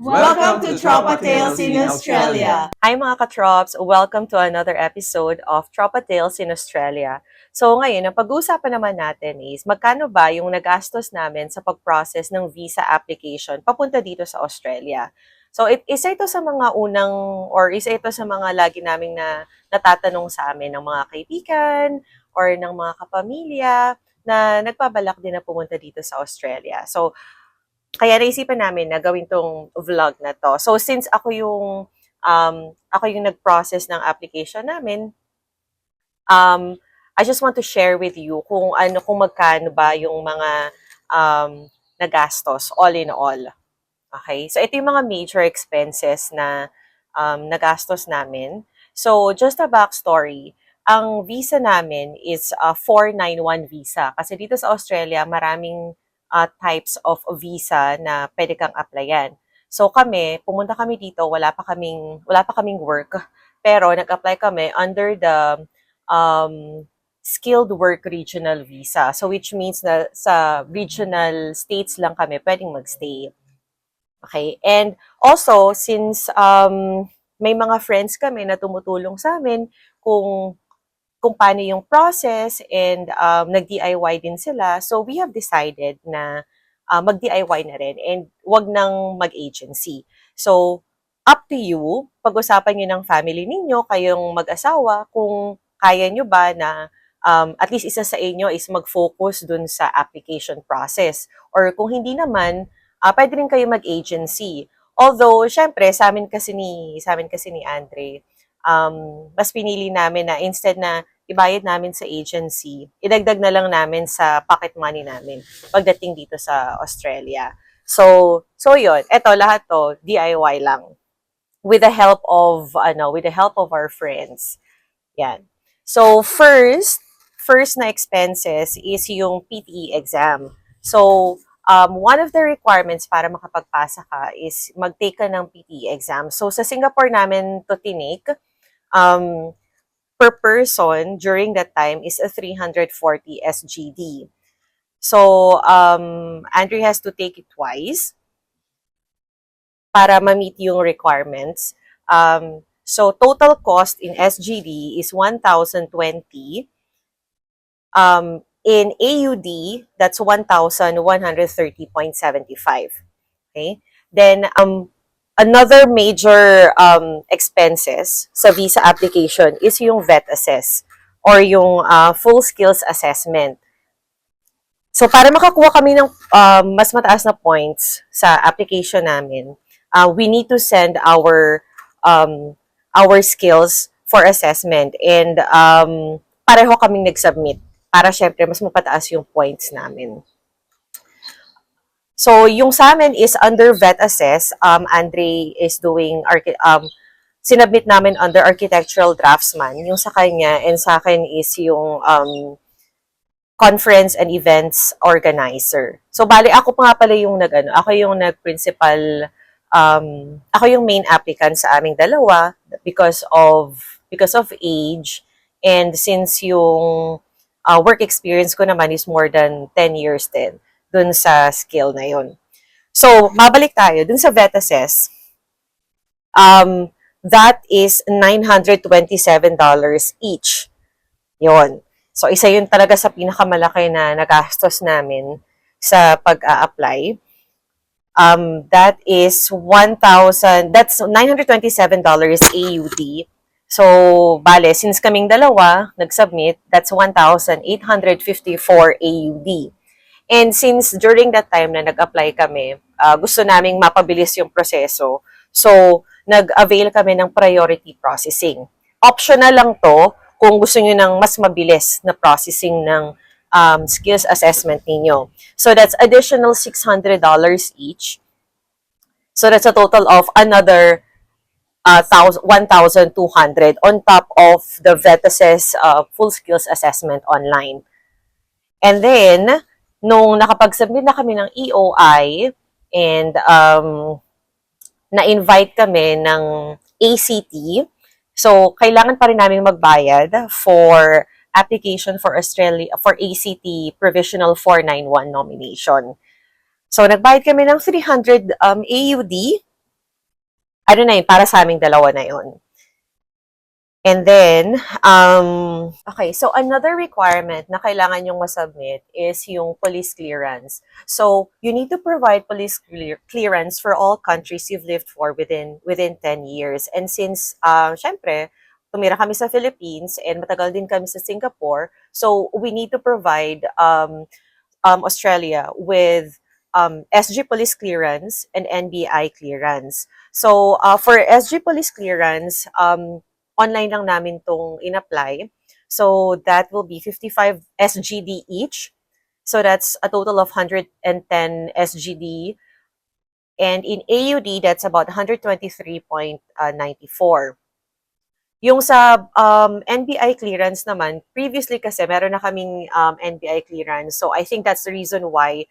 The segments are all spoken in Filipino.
Welcome to Tropa Tales in Australia! Hi mga katrops! Welcome to another episode of Tropa Tales in Australia. So ngayon, ang pag-uusapan naman natin is magkano ba yung nagastos namin sa pag-process ng visa application papunta dito sa Australia. So isa ito sa mga isa ito sa mga lagi naming natatanong sa amin ng mga kaibigan or ng mga kapamilya na nagpabalak din na pumunta dito sa Australia. So kaya naisipan namin na gawin tong vlog na to. So since ako yung nag-process ng application namin, I just want to share with you kung magkano ba yung mga nagastos all in all. Okay? So ito yung mga major expenses na nagastos namin. So just a backstory, ang visa namin is a 491 visa. Kasi dito sa Australia, maraming types of visa na pwede kang applyan. So pumunta kami dito, wala pa kaming work, pero nag-apply kami under the skilled work regional visa. So which means na sa regional states lang kami pwedeng magstay. Okay? And also, since may mga friends kami na tumutulong sa amin kung paano yung process and nag-DIY din sila. So we have decided na mag-DIY na rin and wag nang mag-agency. So up to you, pag-usapan nyo ng family ninyo, kayong mag-asawa, kung kaya nyo ba na at least isa sa inyo is mag-focus dun sa application process. Or kung hindi naman, pwede rin kayo mag-agency. Although, syempre, sa amin kasi ni Andre, mas pinili namin na instead na ibayad namin sa agency, idagdag na lang namin sa pocket money namin pagdating dito sa Australia. So yun, eto lahat to DIY lang with the help of our friends. Yan. So first na expenses is yung PTE exam. So one of the requirements para makapagpasa ka is mag-take ka ng PTE exam. So sa Singapore namin to tinake, per person during that time is a 340 SGD. So, Andrew has to take it twice para ma-meet yung requirements. So, total cost in SGD is 1,020. In AUD, that's 1,130.75. Okay? Then, another major expenses sa visa application is yung VET assess or yung full skills assessment. So para makakuha kami ng mas mataas na points sa application namin, we need to send our skills for assessment and pareho kaming nag-submit para syempre mas mapataas yung points namin. So, yung sa amin is under VET assess. Andre is doing, sinubmit namin under architectural draftsman. Yung sa kanya and sa akin is yung conference and events organizer. So, bali, ako pa nga pala yung ako yung nag-principal, ako yung main applicant sa aming dalawa because of age and since yung work experience ko naman is more than 10 years din dun sa skill na yun. So, mabalik tayo dun sa VET assess. That is $927 each. Yon. So, isa yun talaga sa pinakamalaki na nagastos namin sa pag-a-apply. That's $927 AUD. So, bale, since kaming dalawa nag-submit, that's 1,854 AUD. And since during that time na nag-apply kami, gusto naming mapabilis yung proseso. So, nag-avail kami ng priority processing. Optional lang to kung gusto nyo ng mas mabilis na processing ng skills assessment ninyo. So, that's additional $600 each. So, that's a total of another 1,200 on top of the VET assess full skills assessment online. And then, nung nakapag-submit na kami ng EOI and na-invite kami ng ACT, so kailangan pa rin namin magbayad for application for ACT Provisional 491 nomination. So nagbayad kami ng 300 AUD ano na yun, para sa aming dalawa na yun. And then, okay, so another requirement na kailangan yung masubmit is yung police clearance. So, you need to provide police clearance for all countries you've lived for within 10 years. And since, syempre, tumira kami sa Philippines and matagal din kami sa Singapore, so we need to provide Australia with SG police clearance and NBI clearance. So, for SG police clearance, online lang namin tong in-apply. So, that will be 55 SGD each. So, that's a total of 110 SGD. And in AUD, that's about 123.94. Yung sa NBI clearance naman, previously kasi meron na kaming NBI clearance. So, I think that's the reason why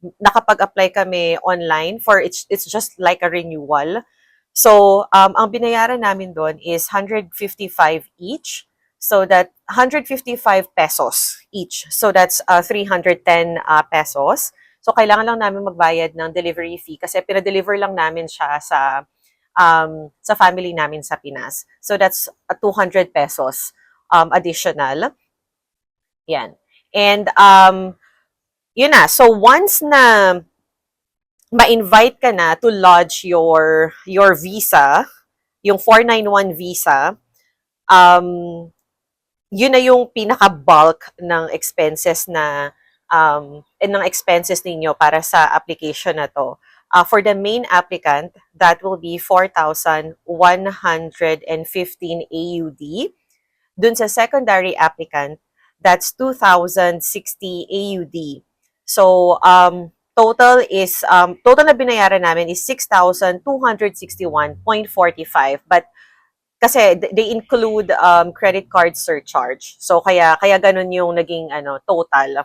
nakapag-apply kami online for it's just like a renewal. So, ang binayaran namin doon is 155 each. So, that 155 pesos each. So, that's 310 pesos. So, kailangan lang namin magbayad ng delivery fee kasi pinadeliver lang namin siya sa family namin sa Pinas. So, that's 200 pesos additional. Yan. And, yun na. So, once na ma-invite ka na to lodge your visa, yung 491 visa, yun na yung pinaka-bulk ng expenses ng expenses ninyo para sa application na to. For the main applicant, that will be 4,115 AUD. Dun sa secondary applicant, that's 2,060 AUD. So, total na binayaran namin is 6,261.45. But kasi they include credit card surcharge. So kaya ganun yung naging total.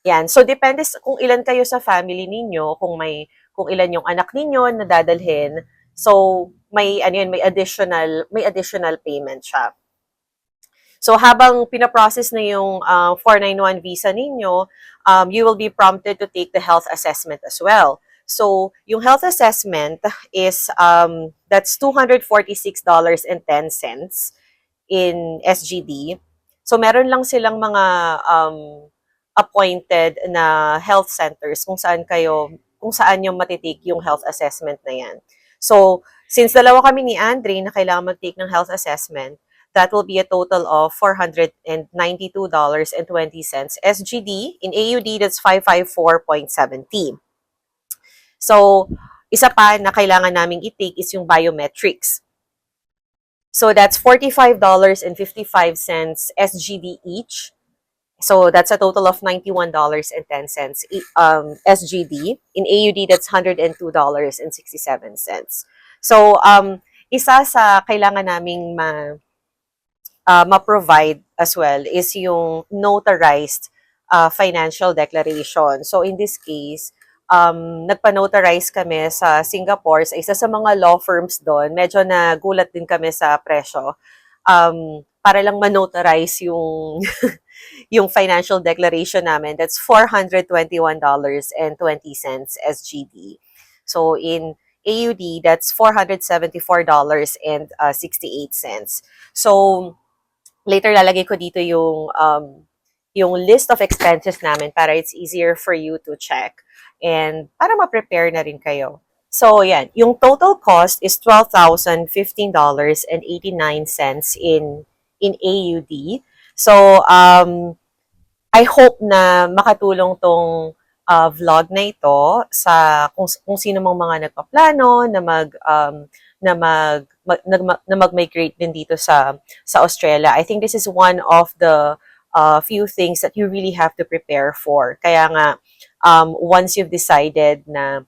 Yan. So depende kung ilan kayo sa family ninyo, kung ilan yung anak ninyo na dadalhin. So may additional payment siya. So habang pinaprocess na yung 491 visa ninyo, you will be prompted to take the health assessment as well. So yung health assessment is that's $246.10 in SGD. So meron lang silang mga appointed na health centers kung saan yung matitake yung health assessment na yan. So since dalawa kami ni Andre na kailangan mag-take ng health assessment, that will be a total of $492.20 SGD. In AUD, that's 554.70. So, isa pa na kailangan naming i-take is yung biometrics. So, that's $45.55 SGD each. So, that's a total of $91.10 SGD. In AUD, that's $102.67. So, isa sa kailangan naming ma-provide as well is yung notarized financial declaration. So in this case, nagpa-notarize kami sa Singapore sa isa sa mga law firms doon. Medyo nagulat din kami sa presyo. Para lang ma-notarize yung yung financial declaration namin. That's $421.20 SGD. So in AUD, that's $474.68. So later lalagay ko dito yung list of expenses namin para it's easier for you to check and para ma-prepare na rin kayo. So, yan. Yung total cost is $12,015.89 in AUD. So, I hope na makatulong tong vlog na ito sa kung sino mang mga nagpaplano na mag-migrate din dito sa Australia. I think this is one of the few things that you really have to prepare for. Kaya nga, once you've decided na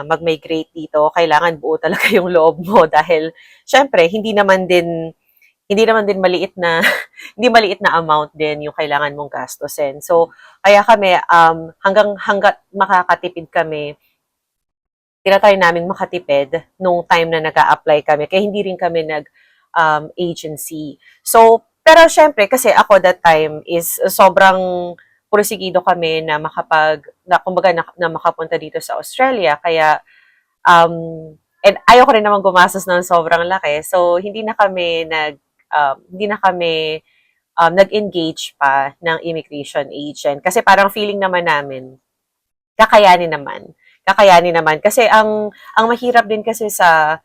mag-migrate dito, kailangan buo talaga yung loob mo dahil syempre hindi naman din maliit na hindi maliit na amount din yung kailangan mong gastusin. So, kaya kami hangga't makakatipid kami, tinatry namin makatipid nung time na nag-a-apply kami. Kaya hindi rin kami nag-agency. So, pero syempre, kasi ako that time is sobrang porsigido kami na kumbaga na makapunta dito sa Australia. Kaya, and ayoko rin naman gumastos ng sobrang laki. So, hindi na kami nag-engage pa ng immigration agent. Kasi parang feeling naman namin, kakayanin naman. Kakayanin naman. Kasi ang mahirap din kasi sa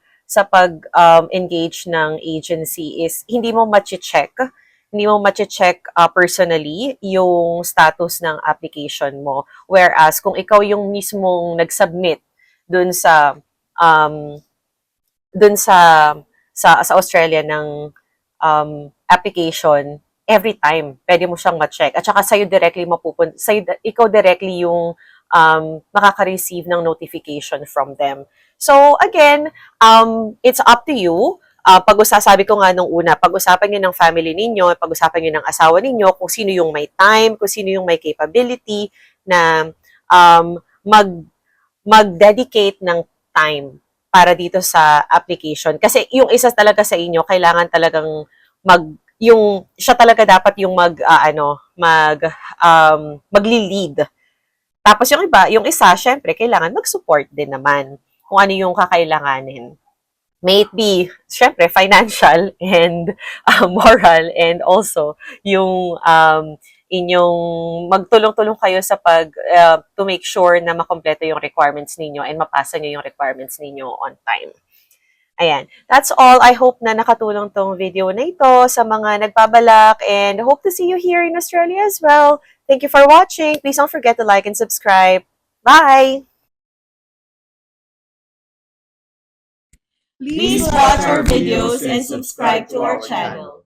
pag-engage ng agency is hindi mo ma-check personally yung status ng application mo. Whereas, kung ikaw yung mismong nag-submit dun sa dun sa Australia ng application, every time pwede mo siyang ma-check. At saka ikaw directly yung makaka-receive ng notification from them. So again, it's up to you. Sabi ko nga nung una, pag-usapan niyo ng family ninyo, pag-usapan niyo ng asawa ninyo, kung sino yung may time, kung sino yung may capability na mag-dedicate ng time para dito sa application. Kasi yung isa talaga sa inyo, kailangan talagang siya talaga dapat yung magli-lead. Tapos yung isa, syempre, kailangan mag-support din naman kung ano yung kakailanganin. May it be, syempre, financial and moral, and also yung inyong magtulong-tulong kayo sa to make sure na makompleto yung requirements ninyo and mapasa nyo yung requirements ninyo on time. Ayan. That's all. I hope na nakatulong tong video na ito sa mga nagbabalak, and hope to see you here in Australia as well. Thank you for watching. Please don't forget to like and subscribe. Bye! Please watch our videos and subscribe to our channel.